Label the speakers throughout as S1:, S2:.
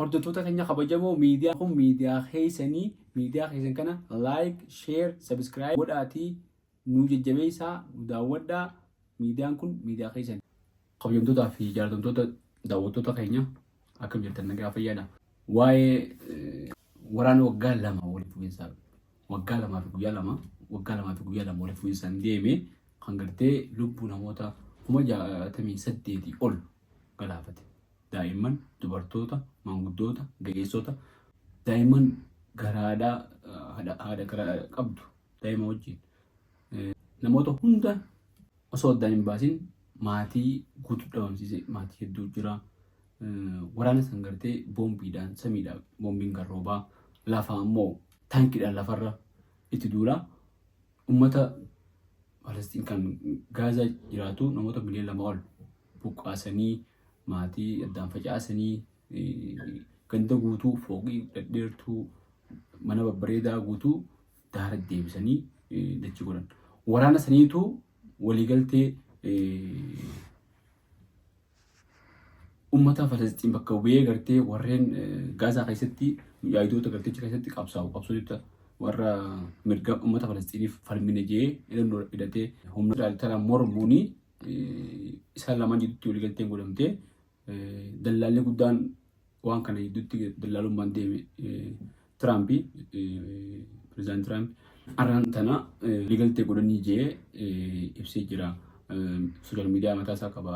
S1: hordoftoota keenya kabajamoo miidiyaa kun miidiyaa keessan kana like, share, subscribe godhaatii nu jajjabeessaa nu daawwadhaa. Miidiyaan kun miidiyaa keessan. Kabajamtootaa fi jaallatamtoota daawwattoota keenya akkam jirtan nagaa fayyaadha. Waa'ee waraana waggaa lama walitti fufinsaan waggaa lamaa fi guyyaa lama walitti fufinsaan deeme kan gartee lubbuu namoota 68 ol galaafate. Daa'imman, dubartoota, maanguddoota, ga'eessota, daa'imman garaadhaa haadha garaa qabdu daa'ima wajjin namoota hunda osoo addaan hin baasin maatii guutuu dhabamsiise. Maatii hedduu jira. Waraana san gartee boombiidhaan samiidhaan boombiin garroobaa lafa ammoo taankiidhaan lafarra itti duula. Uummata Palestiin kan Gaazaa jiraatu namoota miliyoona 2 ol buqqaasanii maatii addaan facaasanii ganda guutuu fooqii dhedheertuu mana babbareedaa guutuu daara deebisanii dachii godhan. Waraana saniitu waliigaltee uummata Palestiin bakka bu'ee gartee warreen Gaazaa keessatti yaa'idoota garteecha keessatti qabsoota warra mirga uummata Palestiiniif falmine jee hidhannoo hidhatee humna Israa'el mormuuni isaan lamaan jidduutti waliigalteen godhamtee dallaalli guddaan waan kana jidduutti dallaalummaan deeme Tiraamp pirezidaantii Tiraamp arraan tana waliigaltee godhanii jee ibsee jira. Sooshaal miidiyaa mataa isaa qaba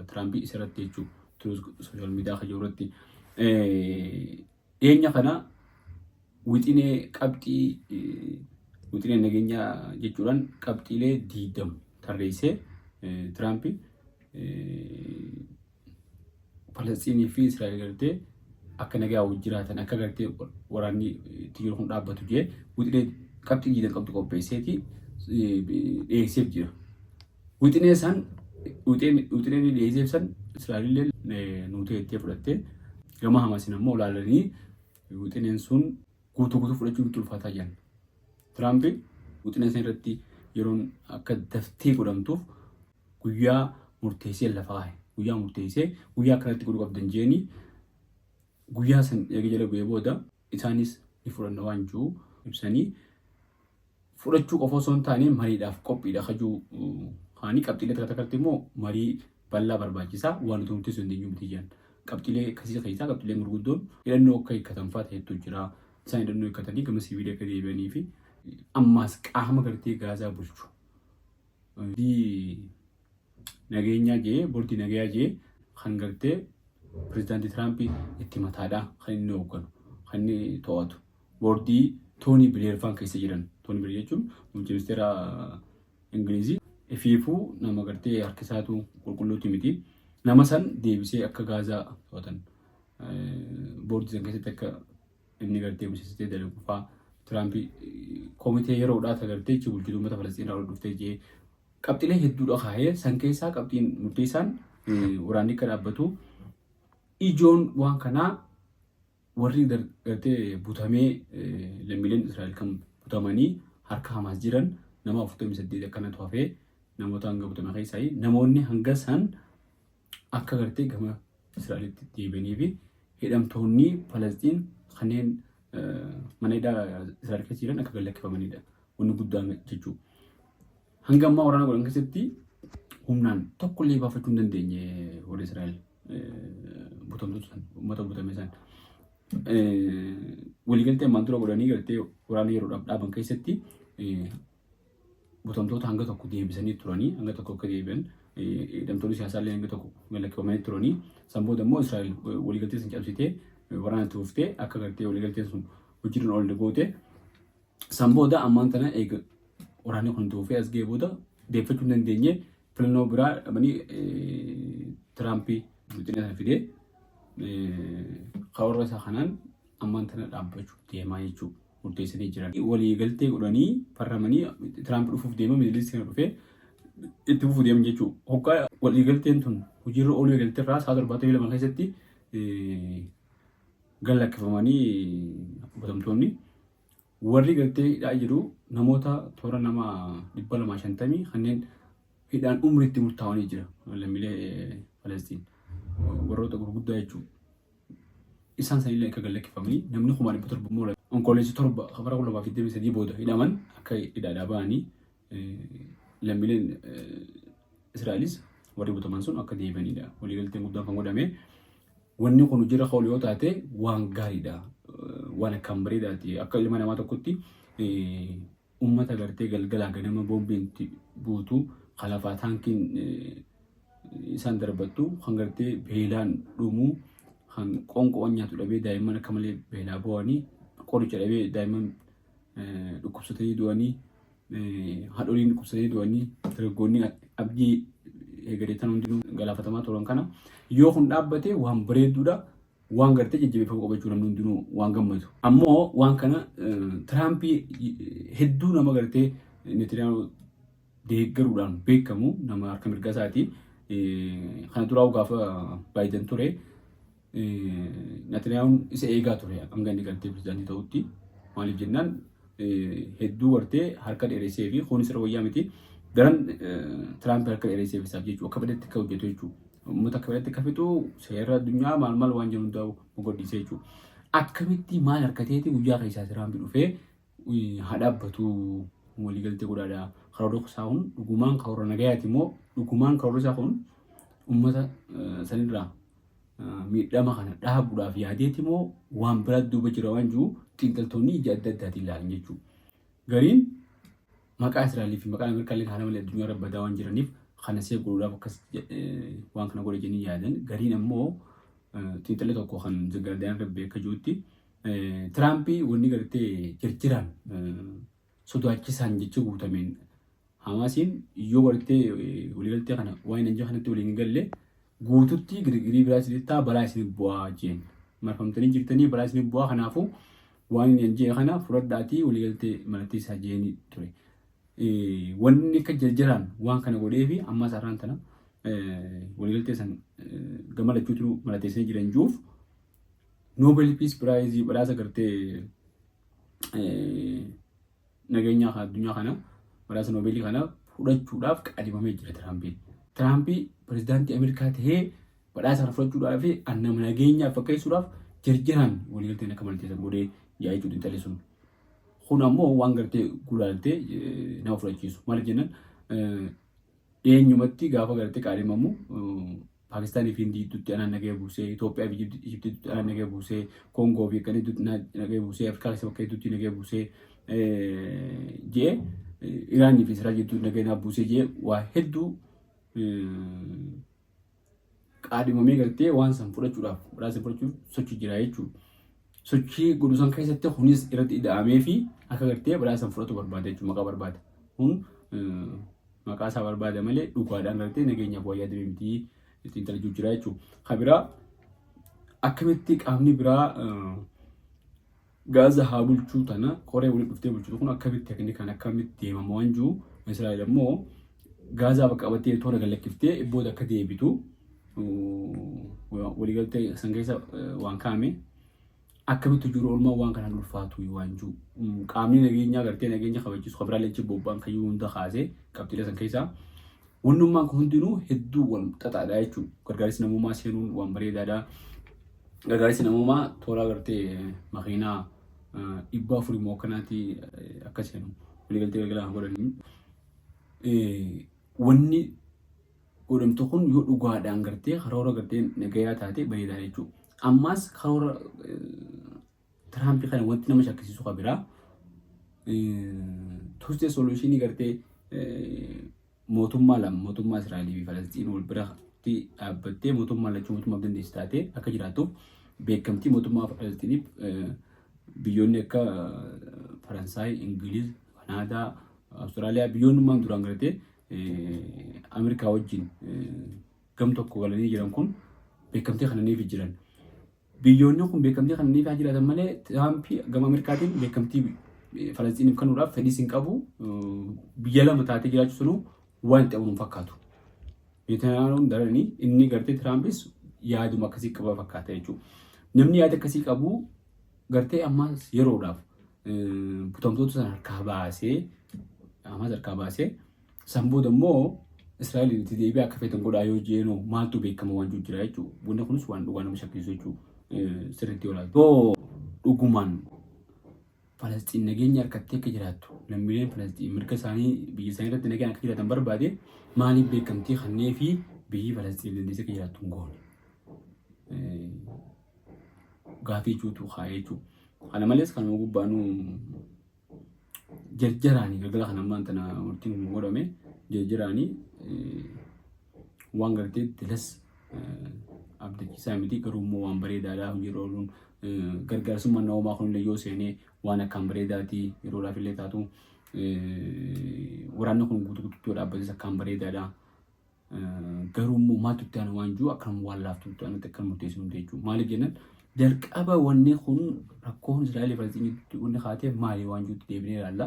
S1: Tiraamp isarratti jechuudha. Sooshaal miidiyaa kan jirurratti dhiyeenya kana wixinee nageenyaa jechuudhaan qabxiilee 20 tarreessee Tiraamp Palestiinii fi Israa'el gartee akka nagaa wajjin jiraatan akka gartee waraanni itti jiru kun dhaabbatu jee wixinee qabxii 20 qabdu qopheesseeti dhiyeesseef jira. Wixineen dhiyeesseef san Israa'el nuutee itti fudhattee gama Hamaasiin ammoo ilaalanii wixineen sun guutuu fudhachuun itti ulfaataa jiran. Tiraamp wixineen san irratti yeroon akka daftee godhamtuuf guyyaa murteessee lafa kaa'e. Guyyaa murteessee guyyaa kanatti godhuu qabdan jeeni guyyaa san eega jala bu'ee booda isaanis ni fudhanna waan jiru ibsanii fudhachuu qofa osoo hin taane mariidhaaf qophiidha kajuu haani qabxiilee takka immoo marii bal'aa barbaachisaa waan nuti murteessuu hin dandeenyu miti jiran. Qabxiilee akkasii keessaa qabxiileen gurguddoon hidhannoo akka hiikkatan fa'aa ta'etu jira. Isaan hidhannoo hiikkatanii gama sibiilii akka deebi'anii fi ammaas qaama gartee Gaazaa bulchu. Nageenyaa jee boordii nagayaa jee kan gartee pirezidaantii Tiraamp itti mataadhaa kan inni hoogganu kan inni to'atu boordii Toonii Bileer faan keessa jiran. Toonii Bileer jechuun muummicha ministeera Ingilizii ifiifuu nama gartee harkisaatu qulqulluutti miti. Nama san deebisee akka Gaazaa to'atan boordii san keessatti akka inni gartee miseessitee dalagu fa'aa Tiraamp komitee yeroodhaa tagartee ichi bulchituu uummata Palestiinaa ol dhuftee jee qabxiilee hedduudha kaa'ee san keessaa qabxiin murteessaan waraanni akka dhaabbatu ijoon waan kanaa warri gartee butamee lammiileen Israa'el kan butamanii harka Hamaas jiran nama 48 akkanatu hafee namoota hanga butame keessaa namoonni hanga san akka gartee gama Israa'elitti deebi'anii fi hidhamtoonni Palestiin kanneen mana hidhaa Israa'el keessa jiran akka gallakkifamanidha. Wanni guddaan jechuudha. Hanga ammaa waraana godhan keessatti humnaan tokkollee baafachuu hin dandeenye warri Israa'el butamtoota san uummata butame san waliigaltee ammaan dura godhanii gartee waraana yeroodhaaf dhaaban keessatti butamtoota hanga tokko deebisanii turanii hanga tokko akka deebi'an hidhamtoonni siyaasaallee hanga tokko gallakkifamanii turanii san booda immoo Israa'el waliigaltee san cabsitee waraana itti fuftee akka gartee waliigalteen sun hojiirra oolde goote san booda ammaan tana eega waraanni kun tuufee as ga'ee booda deeffachuu hin dandeenye filannoo biraa dhabanii Tiraamp wixinee sana fidee karoora isaa kanaan ammaan tana dhaabbachuu deemaa jechuudha. Murteessanii jiran. Waliigaltee godhanii farramanii Tiraamp dhufuuf deema miidiyaa kana dhufee itti fufuu deeman jechuudha. Hoggaa waliigalteen tun hojiirra ooluu eegaltee irraa sa'a 72 keessatti gallakkifamanii butamtoonni warri gartee hidhaa jiru namoota toora nama 250 kanneen hidhaan umriitti murtaa'anii jira lammiilee Palestiin warroota gurguddaa jechuudha. isaan sanillee akka gallakkifamanii namni kumaan dhibba torba moola onkoleessi torba kabara 2023 booda hidhaman akka hidhaadhaa ba'anii lammiileen Israa'elis warri butaman sun akka deebi'anidha. Waliigalteen guddaan kan godhame wanni kun jira qabu yoo taate waan gaariidha. Waan akkam bareedaati. Akka ilma namaa tokkotti ummata gartee galgalaa ganama boombiin buutu kalafaa taankiin isaan darbattu kan gartee beelaan dhumuu kan qoonqoon nyaatu dhabee daa'imman akka malee beelaa bu'anii qoricha dhabee daa'imman dhukkubsatanii du'anii haadholiin dhukkubsatanii du'anii dargaggoonni abdii eegadeetan hundinuu galaafatamaa turan kana yoo kun dhaabbate waan bareedduudha. Waan gartee jajjabeeffamuu qabachuu namni hundinuu waan gammadu. Ammoo waan kana Tiraampii hedduu nama gartee Netanyaahuu deeggaruudhaan beekamu nama harka mirgaa isaati. Kana duraa gaafa Baayiden ture Netanyaahuun isa eegaa ture hanga inni gartee pirezidaantii ta'utti. Maaliif jennaan hedduu gartee harka dheeressee fi kunis irra wayyaa miti. Garan Tiraampii harka dheeressee isaaf jechuudha. Akka fedhetti akka hojjetu jechuudha. Uummata akka fedhetti akka fixu seera addunyaa maal waan jedhu hundaa'u godhiisee jechuudha. Akkamitti maal harkateeti guyyaa keessaa Tiraampii dhufee haa dhaabbatu waliigaltee guddaadha. Karoora isaa kun dhugumaan karoora nagayaati immoo dhugumaan karoora isaa kun uummata sanirraa miidhama kana dhaabuudhaaf yaadeeti immoo waan biraa duuba jira waan jiru xiinxaltoonni ija adda addaatiin ilaalan jechuudha. Gariin maqaa Israa'elii fi maqaa Ameerikaa haala malee addunyaa irra badaa waan jiraniif kana see godhuudhaaf akkas waan kana godhe jennee yaadan. Gariin ammoo xiinxalli tokko kan Zagardaan Rabbee akka jirutti Tiraampii wanni gartee jirjiraan sodaachisaan jecha guutameen Hamaasiin yoo gartee waliigaltee kana waan hin kanatti waliin hin galle guututti girgirii biraa isinitti balaa isin bu'aa jeen marfamtanii jirtanii balaa isin bu'aa kanaafuu waan hin jee kana fudhadhaatii waliigaltee mallatteessaa jeeni ture. Wanni akka jirjiraan waan kana godhee fi ammas har'aan tana waliigaltee san gamalachuutu mallatteessanii jiran jiruuf Nobel Peace Prize badhaasa gartee nageenya addunyaa kana badhaasa Nobel kana fudhachuudhaaf qaadhimamee jira Tiraampii. Tiraampii pirezidaantii Ameerikaa ta'ee badhaasa kana fudhachuudhaaf fi nama nageenyaaf fakkeessuudhaaf jirjiraan waliigalteen akka mallatteessan godhee yaa'ee jiru intalli sun. Kun ammoo waan gartee gulaaltee nama fudhachiisu. Maaliif jennaan eenyumatti gaafa gartee qaadhimamu Pakistaanii fi Hindii gidduutti anaan nagaya buusee, Itoophiyaa fi Ijiptii gidduutti anaan nagaya buusee, Koongoo fi kan gidduutti nagaya buusee, Afrikaa keessa bakka gidduutti nagaya buusee jee Iraanii fi Israa'el gidduutti nagaya buusee jee waa hedduu qaadhimamee gartee waan san fudhachuudhaaf badhaasa fudhachuuf sochii jira jechuudha. Sochii godhu san keessatti kunis irratti ida'amee fi akka gartee badhaasa fudhatu barbaada jechuudha. Maqaa barbaada. Kun maqaa isaa barbaada malee dhugaadhaan gartee nageenyaaf wayyaa deemee miti ittiin taljuu jira jechuudha. Kan biraa akkamitti qaamni biraa Gaazaa haa bulchuu tana qoree waliin dhuftee bulchitu kun akkamitti akni kan akkamitti deemama waan jiru Israa'el ammoo Gaazaa bakka qabattee toora gallakkiftee booda akka deebitu waliigaltee san keessa waan kaa'ame akkamitti jiru oolmaa waan kanaan ulfaatu waan jiru qaamni nageenyaa gartee nageenya kabachiisu kan biraallee jechuun bobba'an kan yoo hunda kaasee qabxiilee san keessaa wannummaan kun hundinuu hedduu wal xaxaadha jechuudha. Gargaarsi namummaa seenuun waan bareedaadha. Gargaarsi namummaa toora gartee makiinaa dhibba afurii moo akkanaatti akka seenu waliigaltee galgalaa godhanii wanni godhamtu kun yoo dhugaadhaan gartee karoora gartee nagayaa taate bareedaa jechuudha. Ammas karoora Tiraampii kana wanti nama shakkisiisu qabiraa tuustee soluushinii gartee mootummaa lama mootummaa Israa'elii fi Falastiin wal biratti dhaabbattee mootummaa lachuu mootummaa dandeessi taate akka jiraatuuf beekamtii mootummaa Falastiniif biyyoonni akka Faransaay, Ingiliz, Kanaadaa, Awustiraaliyaa biyyoonnummaan duraan gartee Ameerikaa wajjin gam tokko galanii jiran kun beekamtii kananiif jiran. Biyyoonni kun beekamtii kananiif haa jiraatan malee Tiraampii gama Ameerikaatiin beekamtii Falastiniif kennuudhaaf fedhii hin qabu biyya lama taatee jiraachuu sunuu waan ta'uun fakkaatu. Netanyahuun daranii inni gartee Tiraampis yaaduma akkasii qaba fakkaata jechuudha. Namni yaada akkasii qabu gartee ammas yeroodhaaf butamtoota sana harkaa baasee san booda immoo Israa'eliin itti deebi'ee akka feetan godhaa yoo jeenoo maaltu beekama waan jiru jira jechuudha. Wanni kunis waan dhugaa nama shakkisiisu jechuudha. sirriitti olaatu. Yoo dhugumaan Falastiin nageenya harkattee akka jiraattu lammiileen Falastiin mirga isaanii biyya isaanii irratti nageenya akka jiraatan barbaade maaliif beekamtii kannee fi biyyi Falastiin dandeessee akka jiraattu hin goone. Gaafii jechuutu haayee jechuudha. Kana malees kan gubbaanu jarjaraanii galgala kana ammaan tana murtiin godhame jarjaraanii waan gartee tilas abdachiisaa miti garuu immoo waan bareedaadhaa yeroo ooluun gargaarsummaa naoomaa kun illee yoo seenee waan akkaan bareedaati yeroodhaaf illee taatu waraanni kun guutuu yoo dhaabbates akkaan bareedaadha. Garuu immoo maatu itti aanu waan jiru akkanuma waan laaftu itti aanutti akkan murteessinu jechuudha. Maaliif jennaan jalqaba wanni kun rakkoon Israa'eel Falastiin wanni kaateef maali waan jirutti deebinee ilaalla.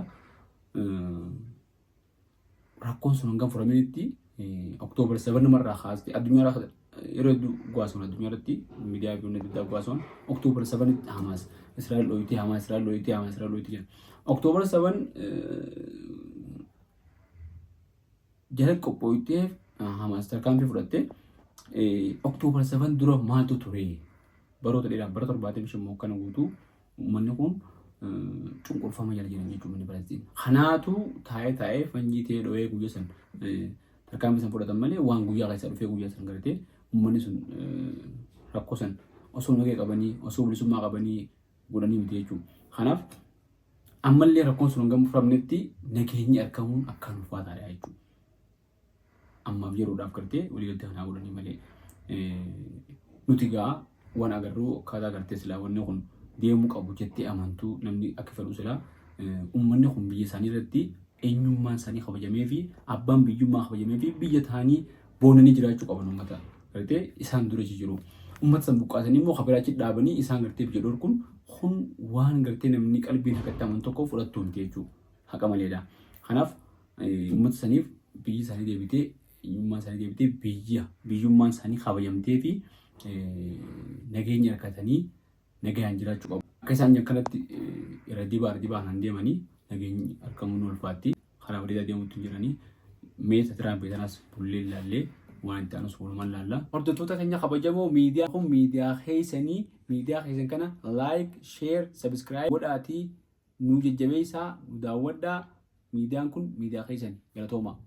S1: Rakkoon sun hanga furaminitti Oktoobar 7 namarraa kaastee addunyaa yeroo hedduu gwaasoon addunyaa irratti miidiyaa fi wanni adda gwaasoon Oktoobar 7 Hamaas Israa'eel dhoyitee Hamaas Israa'eel dhoyitee Hamaas Israa'eel dhoyitee jedha. Oktoobar 7 jala qophooyitee Hamaas tarkaanfii fudhattee Oktoobar 7 dura maaltu ture? Baroota dheeraa bara 75 kana guutuu uummanni kun cunqurfama jala jiran jechuudha manni Falastiin. Kanaatu taa'ee fanyii ta'ee dho'ee guyyaa san tarkaanfii san fudhatan malee waan guyyaa keessa dhufee guyyaa san garatee uummanni sun rakkoo san osoo nagee qabanii osoo bilisummaa qabanii godhanii miti jechuudha. Kanaaf ammallee rakkoon sun hanga furamnetti nageenyi argamuun akkaan ulfaataadha jechuudha. Ammaaf yeroodhaaf gartee waliigaltee kanaa godhanii malee nuti gaa waan agarru akkaataa gartee silaa wanni kun deemuu qabu jettee amantuu namni akka fedhu silaa uummanni kun biyya isaanii irratti eenyummaan isaanii kabajamee fi abbaan biyyummaa kabajamee fi biyya ta'anii boonanii jiraachuu qaban uummata gartee isaan dura jiru. Uummata san buqqaasanii immoo kabiraachi dhaabanii isaan gartee biyya dhorkuun kun waan gartee namni qalbiin akkatti aman tokko fudhattuu miti jechuudha. Haqa maleedha. Kanaaf uummata saniif biyyi isaanii deebitee eenyummaan isaanii deebitee biyyummaan isaanii kabajamtee fi nageenya harkatanii nagayaan jiraachuu qabu. Akka isaan akkanatti irra dibaa kan deemanii nageenyi argamuun ulfaatti karaa bareedaa deemuutti jiranii meeshaa Tiraampii sanas bullee ilaallee waan itti aanus walumaan laalla. Hordoftoota keenya kabajamoo miidiyaa kun miidiyaa keessan kana like, share, subscribe godhaatii nu jajjabeessaa nu daawwadhaa. Miidiyaan kun miidiyaa keessan galatooma.